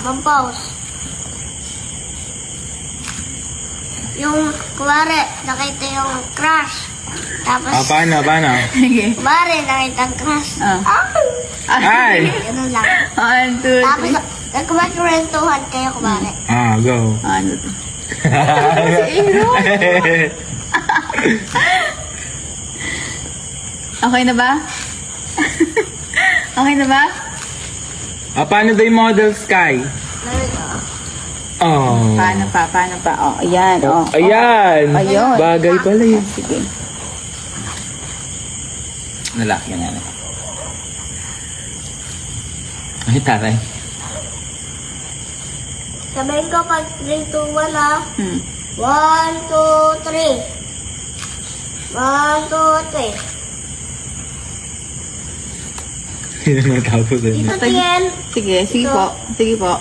Pampaus. Yung, kumari, nakita yung crush. Tapos, Paano? Sige. kumari, nakita ang crush. Ah. Ay! Ganun lang. 1, 2, Tapos, 3. nagkumakwentuhan kayo, kumari. Go. Ano to? Si Aaron. Okay na ba? Okay na ba? Paano daw yung model Sky? Oh. Paano pa? Oh, ayan. Oh, Ayan. Ayun. Bagay pala yun. Sige. Lalaki na yan. Ay, taray. Sabihin ko pag 3, 2, 1 ah. 1, 2, 3. 1, 2, 3. Hindi na natapos. Dito, Tiel. Sige po. Sige po.